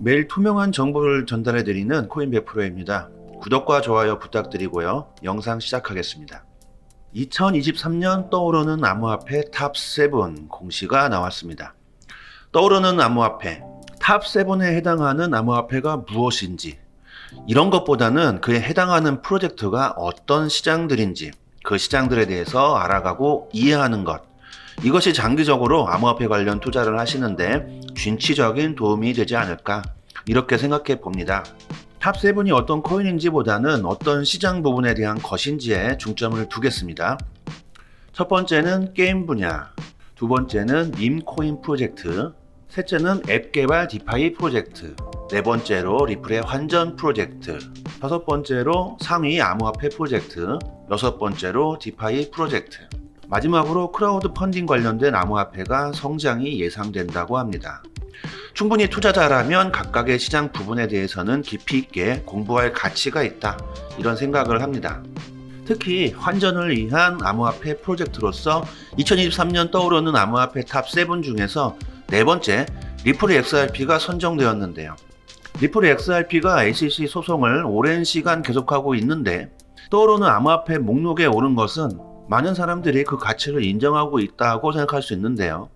매일 투명한 정보를 전달해드리는 코인100%입니다. 구독과 좋아요 부탁드리고요. 영상 시작하겠습니다. 2023년 떠오르는 암호화폐 탑7 공시가 나왔습니다. 떠오르는 암호화폐 탑7에 해당하는 암호화폐가 무엇인지, 이런 것보다는 그에 해당하는 프로젝트가 어떤 시장들인지, 그 시장들에 대해서 알아가고 이해하는 것, 이것이 장기적으로 암호화폐 관련 투자를 하시는데 진취적인 도움이 되지 않을까, 이렇게 생각해 봅니다. 탑7이 어떤 코인인지 보다는 어떤 시장 부분에 대한 것인지에 중점을 두겠습니다. 첫 번째는 게임 분야, 두 번째는 밈코인 프로젝트, 셋째는 앱 개발 디파이 프로젝트, 네 번째로 리플의 환전 프로젝트, 다섯 번째로 상위 암호화폐 프로젝트, 여섯 번째로 디파이 프로젝트, 마지막으로 크라우드 펀딩 관련된 암호화폐가 성장이 예상된다고 합니다. 충분히 투자자라면 각각의 시장 부분에 대해서는 깊이 있게 공부할 가치가 있다, 이런 생각을 합니다. 특히 환전을 위한 암호화폐 프로젝트로서 2023년 떠오르는 암호화폐 탑7 중에서 네 번째 리플 XRP가 선정되었는데요. 리플 XRP가 SEC 소송을 오랜 시간 계속하고 있는데 떠오르는 암호화폐 목록에 오른 것은 많은 사람들이 그 가치를 인정하고 있다고 생각할 수 있는데요.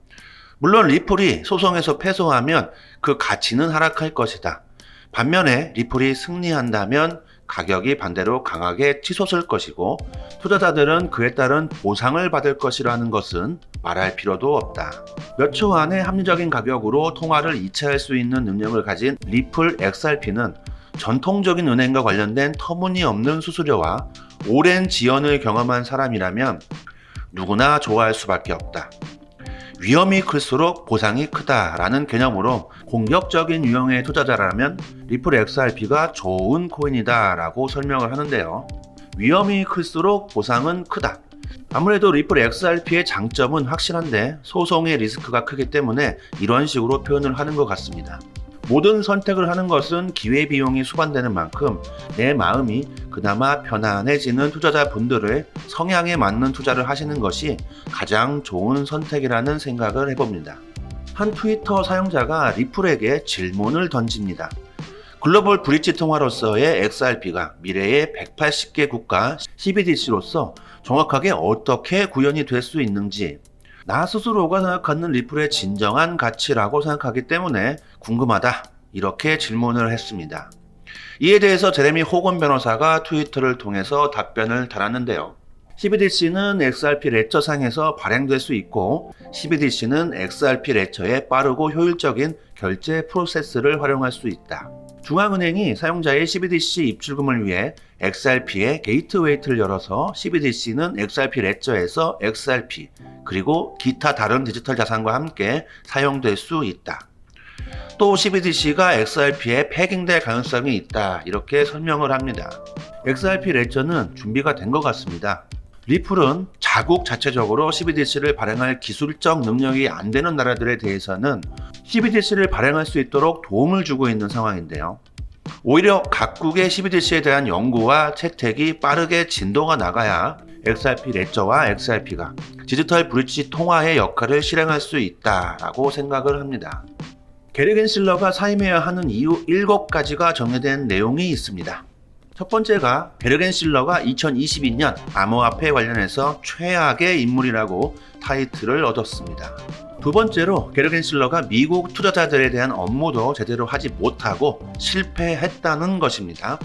물론 리플이 소송에서 패소하면 그 가치는 하락할 것이다. 반면에 리플이 승리한다면 가격이 반대로 강하게 치솟을 것이고 투자자들은 그에 따른 보상을 받을 것이라는 것은 말할 필요도 없다. 몇 초 안에 합리적인 가격으로 통화를 이체할 수 있는 능력을 가진 리플 XRP는 전통적인 은행과 관련된 터무니없는 수수료와 오랜 지연을 경험한 사람이라면 누구나 좋아할 수밖에 없다. 위험이 클수록 보상이 크다라는 개념으로 공격적인 유형의 투자자라면 리플 XRP가 좋은 코인이다 라고 설명을 하는데요. 위험이 클수록 보상은 크다. 아무래도 리플 XRP의 장점은 확실한데 소송의 리스크가 크기 때문에 이런 식으로 표현을 하는 것 같습니다. 모든 선택을 하는 것은 기회비용이 수반되는 만큼 내 마음이 그나마 편안해지는 투자자분들의 성향에 맞는 투자를 하시는 것이 가장 좋은 선택이라는 생각을 해봅니다. 한 트위터 사용자가 리플에게 질문을 던집니다. 글로벌 브릿지 통화로서의 XRP가 미래의 180개 국가 CBDC로서 정확하게 어떻게 구현이 될 수 있는지, 나 스스로가 생각하는 리플의 진정한 가치라고 생각하기 때문에 궁금하다, 이렇게 질문을 했습니다. 이에 대해서 제레미 호건 변호사가 트위터를 통해서 답변을 달았는데요. CBDC는 XRP 레처상에서 발행될 수 있고 CBDC는 XRP 레처의 빠르고 효율적인 결제 프로세스를 활용할 수 있다. 중앙은행이 사용자의 CBDC 입출금을 위해 XRP의 게이트웨이를 열어서 CBDC는 XRP 레저에서 XRP 그리고 기타 다른 디지털 자산과 함께 사용될 수 있다. 또 CBDC가 XRP에 패깅될 가능성이 있다, 이렇게 설명을 합니다. XRP 레저는 준비가 된 것 같습니다. 리플은 자국 자체적으로 CBDC를 발행할 기술적 능력이 안 되는 나라들에 대해서는 CBDC를 발행할 수 있도록 도움을 주고 있는 상황인데요. 오히려 각국의 CBDC에 대한 연구와 채택이 빠르게 진도가 나가야 XRP 레저와 XRP가 디지털 브릿지 통화의 역할을 실행할 수 있다라고 생각을 합니다. 게르겐 실러가 사임해야 하는 이유 7가지가 정리된 내용이 있습니다. 첫 번째가 게르겐 실러가 2022년 암호화폐 관련해서 최악의 인물이라고 타이틀을 얻었습니다. 두 번째로 게르겐 실러가 미국 투자자들에 대한 업무도 제대로 하지 못하고 실패했다는 것입니다.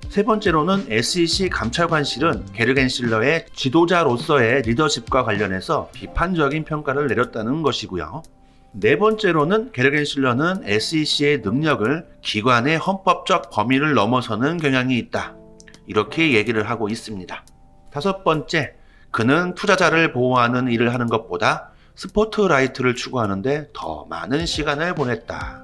세 번째로는 SEC 감찰관실은 게르겐 실러의 지도자로서의 리더십과 관련해서 비판적인 평가를 내렸다는 것이고요. 네 번째로는 게르겐 실러는 SEC의 능력을 기관의 헌법적 범위를 넘어서는 경향이 있다, 이렇게 얘기를 하고 있습니다. 다섯 번째, 그는 투자자를 보호하는 일을 하는 것보다 스포트라이트를 추구하는데 더 많은 시간을 보냈다.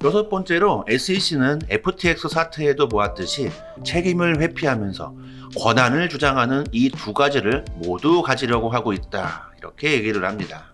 여섯 번째로 SEC는 FTX 사태에도 보았듯이 책임을 회피하면서 권한을 주장하는 이 두 가지를 모두 가지려고 하고 있다, 이렇게 얘기를 합니다.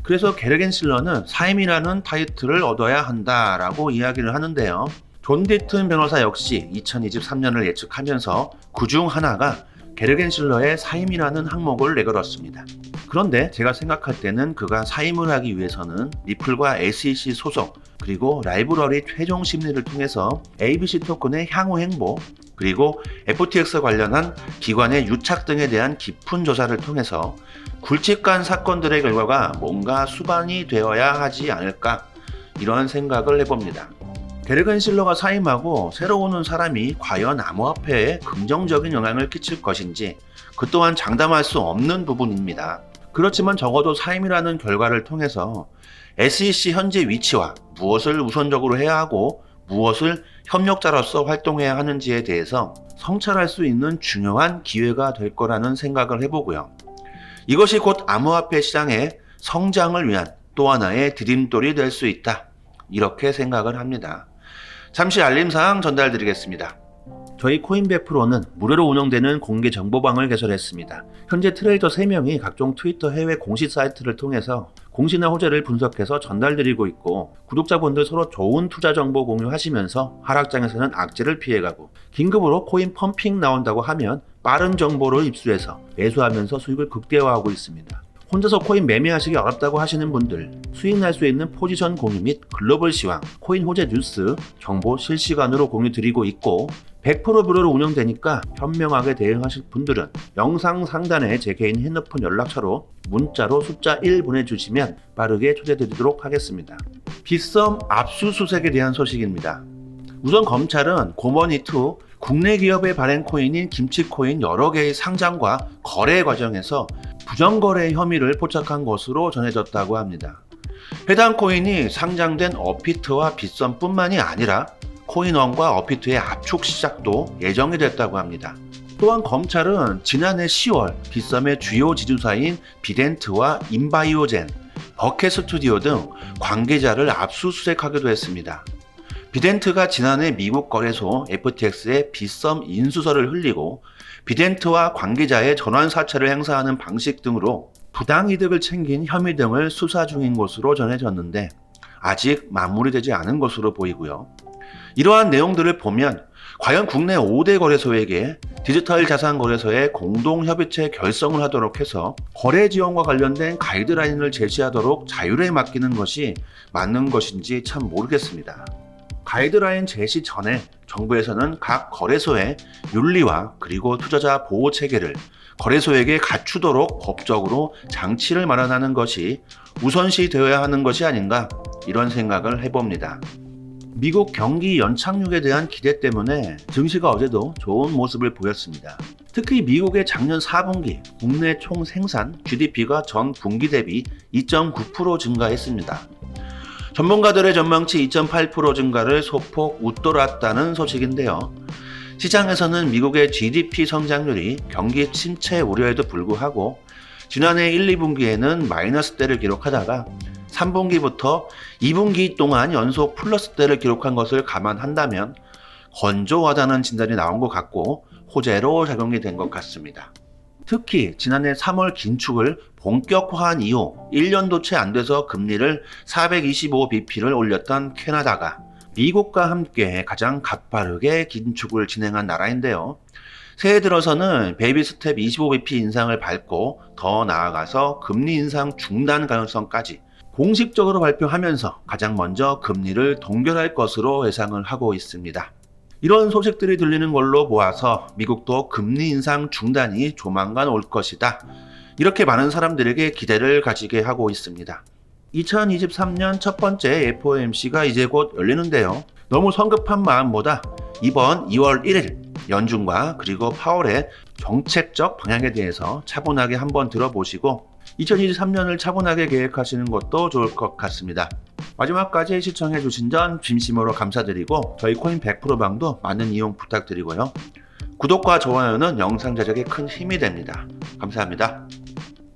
그래서 게르겐 실러는 사임이라는 타이틀을 얻어야 한다라고 이야기를 하는데요. 존 디튼 변호사 역시 2023년을 예측하면서 그중 하나가 게르겐실러의 사임이라는 항목을 내걸었습니다. 그런데 제가 생각할 때는 그가 사임을 하기 위해서는 리플과 SEC 소속 그리고 라이브러리 최종 심리를 통해서 ABC 토큰의 향후 행보 그리고 FTX 관련한 기관의 유착 등에 대한 깊은 조사를 통해서 굵직한 사건들의 결과가 뭔가 수반이 되어야 하지 않을까 이런 생각을 해봅니다. 게르겐실러가 사임하고 새로 오는 사람이 과연 암호화폐에 긍정적인 영향을 끼칠 것인지 그 또한 장담할 수 없는 부분입니다. 그렇지만 적어도 사임이라는 결과를 통해서 SEC 현재 위치와 무엇을 우선적으로 해야 하고 무엇을 협력자로서 활동해야 하는지에 대해서 성찰할 수 있는 중요한 기회가 될 거라는 생각을 해보고요. 이것이 곧 암호화폐 시장의 성장을 위한 또 하나의 디딤돌이 될 수 있다. 이렇게 생각을 합니다. 잠시 알림사항 전달드리겠습니다. 저희 코인100%는 무료로 운영되는 공개 정보방을 개설했습니다. 현재 트레이더 3명이 각종 트위터 해외 공시 사이트를 통해서 공시나 호재를 분석해서 전달드리고 있고 구독자분들 서로 좋은 투자 정보 공유하시면서 하락장에서는 악재를 피해가고 긴급으로 코인 펌핑 나온다고 하면 빠른 정보를 입수해서 매수하면서 수익을 극대화하고 있습니다. 혼자서 코인 매매하시기 어렵다고 하시는 분들, 수익 날 수 있는 포지션 공유 및 글로벌 시황, 코인 호재 뉴스, 정보 실시간으로 공유 드리고 있고 100% 무료로 운영되니까 현명하게 대응하실 분들은 영상 상단에 제 개인 핸드폰 연락처로 문자로 숫자 1 보내주시면 빠르게 초대드리도록 하겠습니다. 빗썸 압수수색에 대한 소식입니다. 우선 검찰은 고머니2 국내 기업의 발행 코인인 김치코인 여러 개의 상장과 거래 과정에서 부정거래 혐의를 포착한 것으로 전해졌다고 합니다. 해당 코인이 상장된 어피트와 빗썸뿐만이 아니라 코인원과 어피트의 압축 시작도 예정이 됐다고 합니다. 또한 검찰은 지난해 10월 빗썸의 주요 지주사인 비덴트와 인바이오젠, 버켓스튜디오 등 관계자를 압수수색하기도 했습니다. 비덴트가 지난해 미국 거래소 FTX에 빗썸 인수서를 흘리고 비덴트와 관계자의 전환 사채를 행사하는 방식 등으로 부당이득을 챙긴 혐의 등을 수사 중인 것으로 전해졌는데 아직 마무리되지 않은 것으로 보이고요. 이러한 내용들을 보면 과연 국내 5대 거래소에게 디지털 자산 거래소의 공동협의체 결성을 하도록 해서 거래 지원과 관련된 가이드라인을 제시하도록 자율에 맡기는 것이 맞는 것인지 참 모르겠습니다. 가이드라인 제시 전에 정부에서는 각 거래소의 윤리와 그리고 투자자 보호 체계를 거래소에게 갖추도록 법적으로 장치를 마련하는 것이 우선시 되어야 하는 것이 아닌가 이런 생각을 해봅니다. 미국 경기 연착륙에 대한 기대 때문에 증시가 어제도 좋은 모습을 보였습니다. 특히 미국의 작년 4분기 국내 총 생산 GDP가 전 분기 대비 2.9% 증가했습니다. 전문가들의 전망치 2.8% 증가를 소폭 웃돌았다는 소식인데요. 시장에서는 미국의 GDP 성장률이 경기 침체 우려에도 불구하고 지난해 1, 2분기에는 마이너스대를 기록하다가 3분기부터 2분기 동안 연속 플러스대를 기록한 것을 감안한다면 건조하다는 진단이 나온 것 같고 호재로 작용이 된 것 같습니다. 특히 지난해 3월 긴축을 본격화한 이후 1년도 채 안 돼서 금리를 425bp를 올렸던 캐나다가 미국과 함께 가장 가파르게 긴축을 진행한 나라인데요. 새해 들어서는 베이비 스텝 25bp 인상을 밟고 더 나아가서 금리 인상 중단 가능성까지 공식적으로 발표하면서 가장 먼저 금리를 동결할 것으로 예상을 하고 있습니다. 이런 소식들이 들리는 걸로 보아서 미국도 금리 인상 중단이 조만간 올 것이다. 이렇게 많은 사람들에게 기대를 가지게 하고 있습니다. 2023년 첫 번째 FOMC가 이제 곧 열리는데요. 너무 성급한 마음보다 이번 2월 1일 연준과 그리고 파월의 정책적 방향에 대해서 차분하게 한번 들어보시고 2023년을 차분하게 계획하시는 것도 좋을 것 같습니다. 마지막까지 시청해주신 점 진심으로 감사드리고 저희 코인 100% 방도 많은 이용 부탁드리고요. 구독과 좋아요는 영상 제작에 큰 힘이 됩니다. 감사합니다.